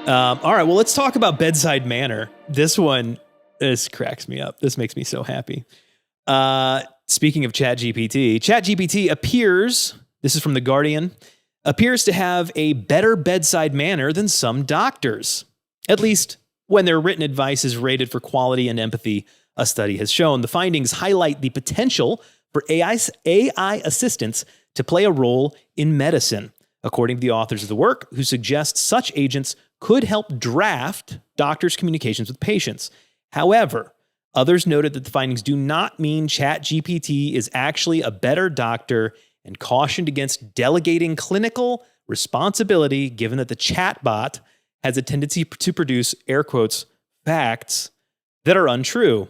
All right, well, let's talk about bedside manner. This cracks me up. This makes me so happy. Speaking of ChatGPT appears, this is from The Guardian, appears to have a better bedside manner than some doctors. At least when their written advice is rated for quality and empathy, a study has shown. The findings highlight the potential for AI assistants to play a role in medicine, according to the authors of the work, who suggest such agents could help draft doctors' communications with patients. However, others noted that the findings do not mean ChatGPT is actually a better doctor and cautioned against delegating clinical responsibility, given that the chatbot has a tendency to produce, air quotes, facts that are untrue.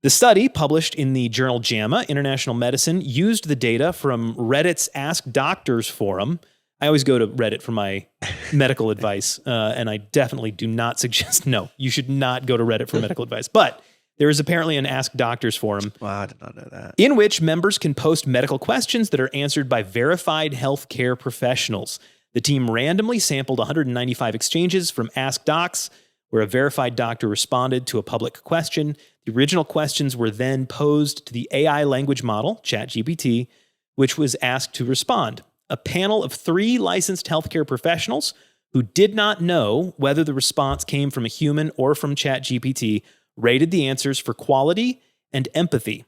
The study, published in the journal JAMA International Medicine, used the data from Reddit's Ask Doctors forum. I always go to Reddit for my medical advice, and I definitely do not suggest, no, you should not go to Reddit for medical advice. But there is apparently an Ask Doctors forum. Wow, I did not know that. In which members can post medical questions that are answered by verified healthcare professionals. The team randomly sampled 195 exchanges from Ask Docs, where a verified doctor responded to a public question. The original questions were then posed to the AI language model, ChatGPT, which was asked to respond. A panel of 3 licensed healthcare professionals who did not know whether the response came from a human or from ChatGPT rated the answers for quality and empathy.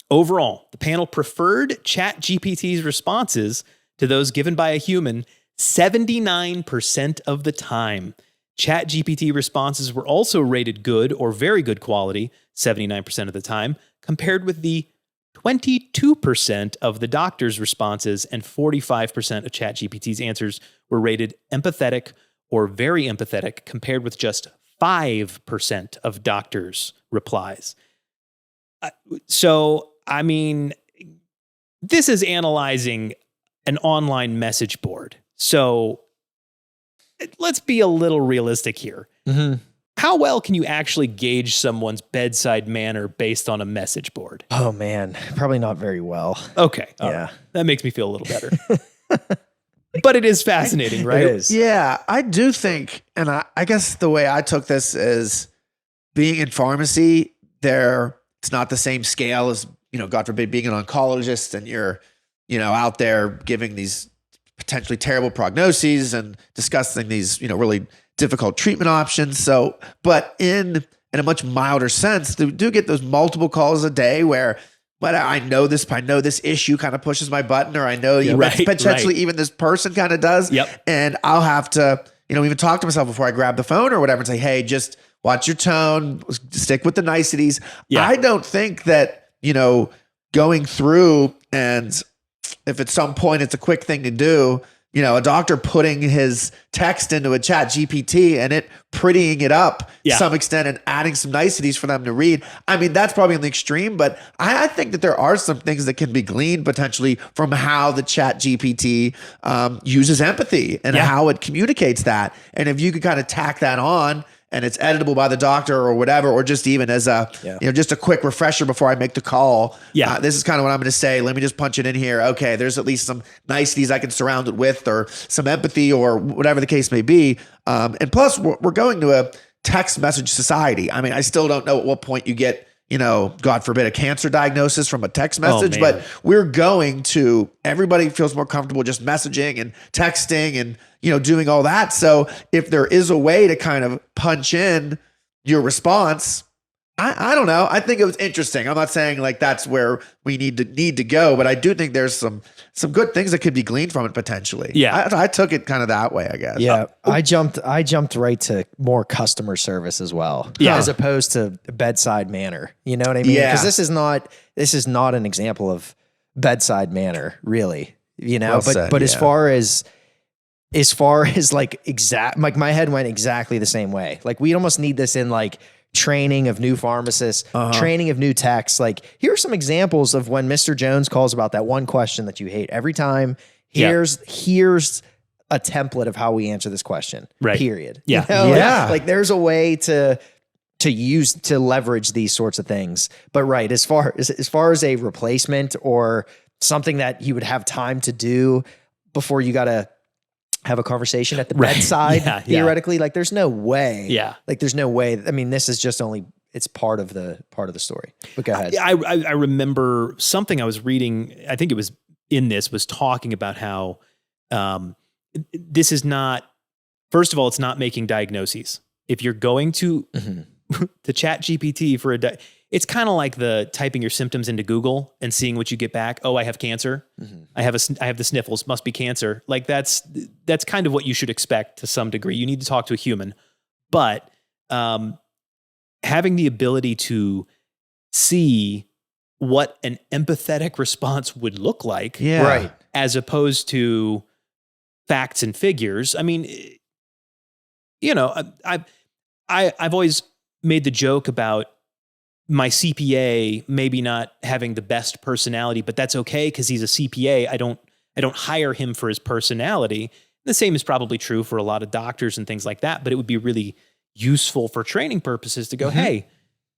Overall, the panel preferred ChatGPT's responses to those given by a human 79% of the time. ChatGPT responses were also rated good or very good quality 79% of the time, compared with the 22% of the doctor's responses, and 45% of ChatGPT's answers were rated empathetic or very empathetic, compared with just 5% of doctors' replies. So, I mean, this is analyzing an online message board. So let's be a little realistic here. Mm-hmm. How well can you actually gauge someone's bedside manner based on a message board? Oh, man. Probably not very well. Okay. Yeah. Right. That makes me feel a little better. But it is fascinating, right? It is. Yeah, I do think, and I guess the way I took this is being in pharmacy, it's not the same scale as, God forbid, being an oncologist and you're, out there giving these potentially terrible prognoses and discussing these, really difficult treatment options. So, but in a much milder sense, they do get those multiple calls a day where, but I know this issue kind of pushes my button, or I know potentially even this person kind of does. Yep. And I'll have to, even talk to myself before I grab the phone or whatever and say, hey, just watch your tone, stick with the niceties. Yeah. I don't think that, going through, and if at some point it's a quick thing to do, a doctor putting his text into a chat GPT and it prettying it up to some extent and adding some niceties for them to read. I mean, that's probably on the extreme, but I think that there are some things that can be gleaned potentially from how the chat GPT uses empathy and how it communicates that. And if you could kind of tack that on, and it's editable by the doctor or whatever, or just even as a, just a quick refresher before I make the call. Yeah. This is kind of what I'm going to say. Let me just punch it in here. Okay. There's at least some niceties I can surround it with, or some empathy, or whatever the case may be. And plus we're going to a text message society. I mean, I still don't know at what point you get, God forbid, a cancer diagnosis from a text message, but we're going to, everybody feels more comfortable just messaging and texting and, doing all that. So if there is a way to kind of punch in your response, I don't know. I think it was interesting. I'm not saying like that's where we need to go, but I do think there's some good things that could be gleaned from it potentially. Yeah. I took it kind of that way, I guess. Yeah. I jumped right to more customer service as well. Yeah. As opposed to bedside manner. You know what I mean? Yeah. Because this is not an example of bedside manner, really. Well said, but as far as like like my head went exactly the same way. Like we almost need this in like training of new pharmacists, training of new techs. Like here are some examples of when Mr. Jones calls about that one question that you hate every time. Here's a template of how we answer this question. Right. Period. Yeah. Like there's a way to leverage these sorts of things. But as far as a replacement or something that you would have time to do before you got to have a conversation at the bedside, Yeah, theoretically. Like there's no way. Yeah. Like there's no way. I mean, this is just only, it's part of the story. But go ahead. I remember something I was reading, I think it was in this, was talking about how this is not, first of all, it's not making diagnoses. If you're going to the Chat GPT for it's kind of like the typing your symptoms into Google and seeing what you get back. Oh, I have cancer. I have the sniffles, must be cancer. Like that's kind of what you should expect to some degree. You need to talk to a human, but having the ability to see what an empathetic response would look like, Right. as opposed to facts and figures. I mean, you know, I've always made the joke about my CPA maybe not having the best personality, but that's okay because he's a CPA. I don't hire him for his personality. The same is probably true for a lot of doctors and things like that, but it would be really useful for training purposes to go, hey,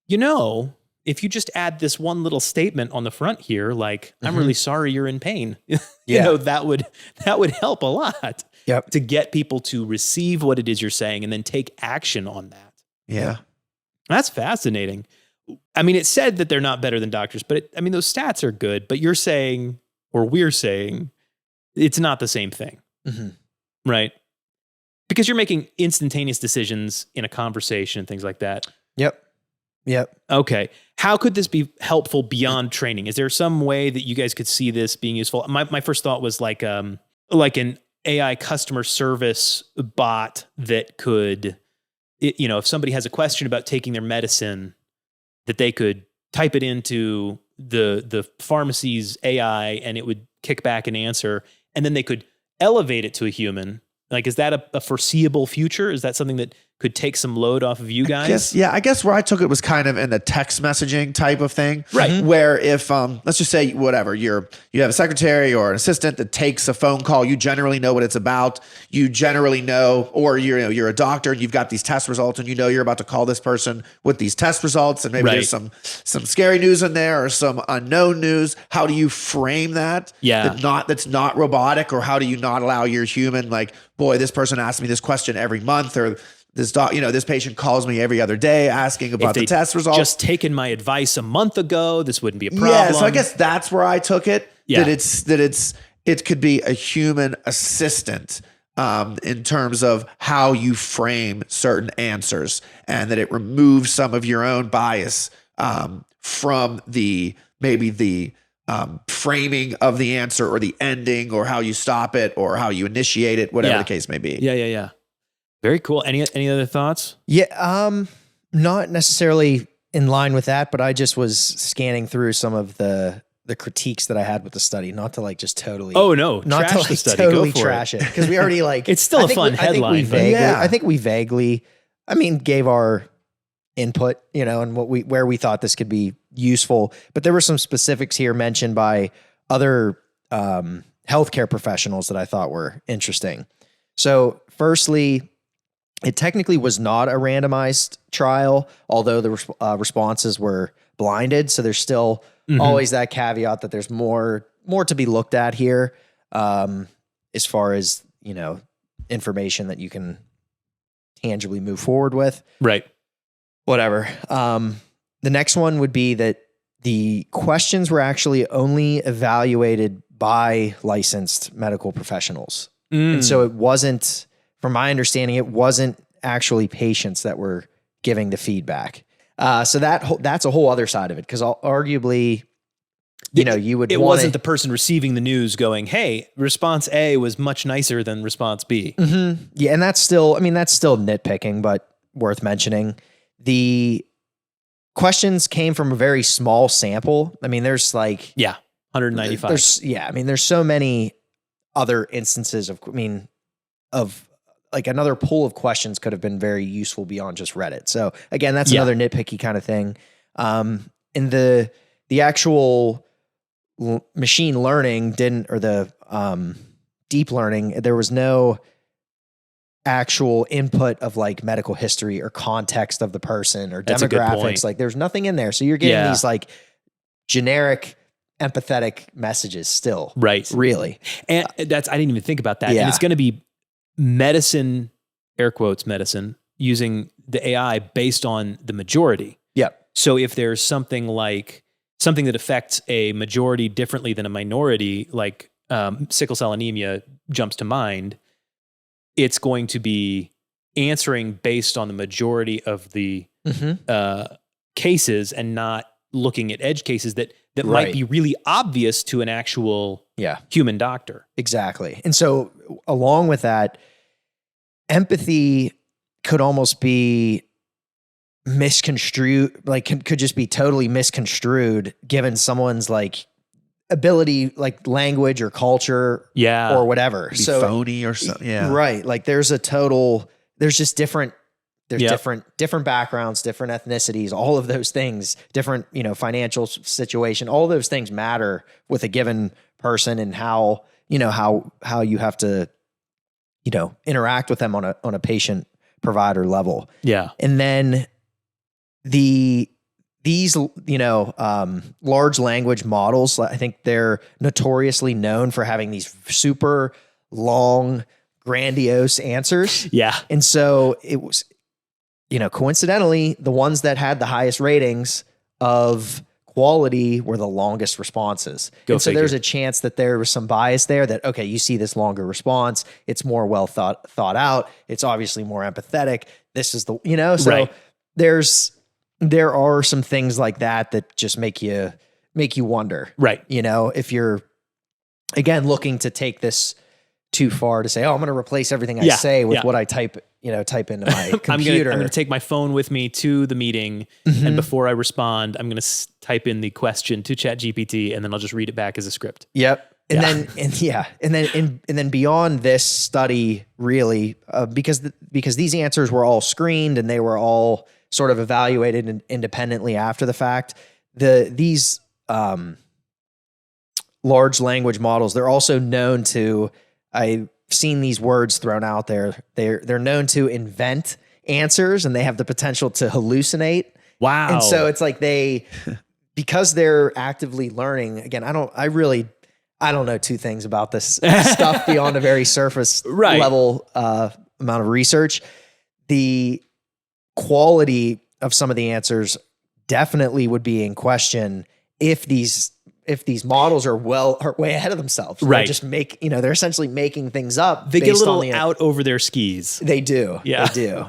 you know, if you just add this one little statement on the front here, like, I'm really sorry you're in pain, you know, that would help a lot to get people to receive what it is you're saying and then take action on that. Yeah. That's fascinating. I mean, it said that they're not better than doctors, but I mean, those stats are good, but you're saying, or we're saying, it's not the same thing, right? Because you're making instantaneous decisions in a conversation and things like that. Yep. Okay. How could this be helpful beyond training? Is there some way that you guys could see this being useful? My first thought was like an AI customer service bot that could, you know, if somebody has a question about taking their medicine, that they could type it into the pharmacy's AI and it would kick back an answer, and then they could elevate it to a human. Like, is that a foreseeable future? Is that something that could take some load off of you guys? I guess where I took it was kind of in the text messaging type of thing. Right. Where if, let's just say whatever, you have a secretary or an assistant that takes a phone call, you generally know what it's about. You generally know, or you're a doctor and you've got these test results and you know you're about to call this person with these test results, and maybe there's some scary news in there or some unknown news. How do you frame that? Yeah. That's not robotic, or how do you not allow your human, like, boy, this person asks me this question every month, or this patient calls me every other day asking about the test results. Just taken my advice a month ago, this wouldn't be a problem. Yeah, so I guess that's where I took it. Yeah. It could be a human assistant in terms of how you frame certain answers, and that it removes some of your own bias from the framing of the answer, or the ending, or how you stop it, or how you initiate it, whatever the case may be. Yeah. Very cool. Any other thoughts? Yeah. Not necessarily in line with that, but I just was scanning through some of the critiques that I had with the study, not to like just totally. Oh no, not trash to like the study. totally Go for trash it, because we already like. It's still a fun headline. I think we vaguely, gave our input, and where we thought this could be useful, but there were some specifics here mentioned by other healthcare professionals that I thought were interesting. So, firstly, it technically was not a randomized trial, although the responses were blinded. So there's still always that caveat that there's more to be looked at here, as far as, information that you can tangibly move forward with. Right. Whatever. The next one would be that the questions were actually only evaluated by licensed medical professionals. And so it wasn't, from my understanding, it wasn't actually patients that were giving the feedback. So that's a whole other side of it, because arguably, you would. It wasn't the person receiving the news going, "Hey, response A was much nicer than response B." Mm-hmm. Yeah, and that's still nitpicking, but worth mentioning. The questions came from a very small sample. I mean, there's 195. There's so many other instances of another pool of questions could have been very useful beyond just Reddit. So again, that's another nitpicky kind of thing. In the actual machine learning or the deep learning, there was no actual input of like medical history or context of the person or That's demographics. Like there's nothing in there. So you're getting these like generic empathetic messages still. Right. Really. And I didn't even think about that. Yeah. And it's going to be medicine, air quotes medicine, using the AI based on the majority. Yep. So if there's something that affects a majority differently than a minority, like sickle cell anemia jumps to mind, it's going to be answering based on the majority of the cases and not looking at edge cases that might be really obvious to an actual human doctor. Exactly. And so along with that, empathy could almost be misconstrued, like could just be totally misconstrued given someone's like ability, like language or culture or whatever. Be so phony or something. Yeah. Right. Like there's just different backgrounds, different ethnicities, all of those things, different, financial situation, all those things matter with a given person and how you have to, interact with them on a patient provider level. Yeah. And then these large language models, I think they're notoriously known for having these super long, grandiose answers. Yeah. And so it was, coincidentally, the ones that had the highest ratings of quality were the longest responses. So there's a chance that there was some bias there that, okay, you see this longer response. It's more well thought out. It's obviously more empathetic. This is the, so there are some things like that just make you wonder. Right. If you're, again, looking to take this too far to say, oh, I'm going to replace everything I say with what I type into my computer. I'm going to take my phone with me to the meeting, and before I respond, I'm going to type in the question to ChatGPT, and then I'll just read it back as a script. Yep. And then beyond this study, really, because these answers were all screened and they were all sort of evaluated independently after the fact, these large language models, they're also known to, I've seen these words thrown out there. They're known to invent answers and they have the potential to hallucinate. Wow. And so it's like because they're actively learning, again, I don't know two things about this stuff beyond a very surface level amount of research. The quality of some of the answers definitely would be in question if these models are way ahead of themselves. Right. They're just they're essentially making things up. They get a little out over their skis. They do. Yeah. They do.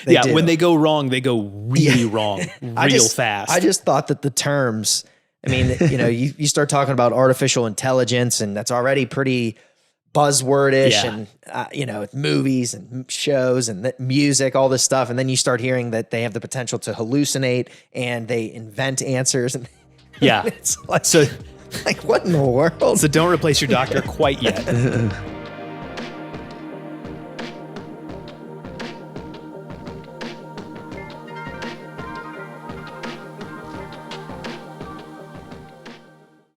Do. When they go wrong, they go really wrong fast. I just thought that the terms, you start talking about artificial intelligence and that's already pretty buzzwordish and, movies and shows and music, all this stuff. And then you start hearing that they have the potential to hallucinate and they invent answers. And yeah. it's like, what in the world? So don't replace your doctor quite yet.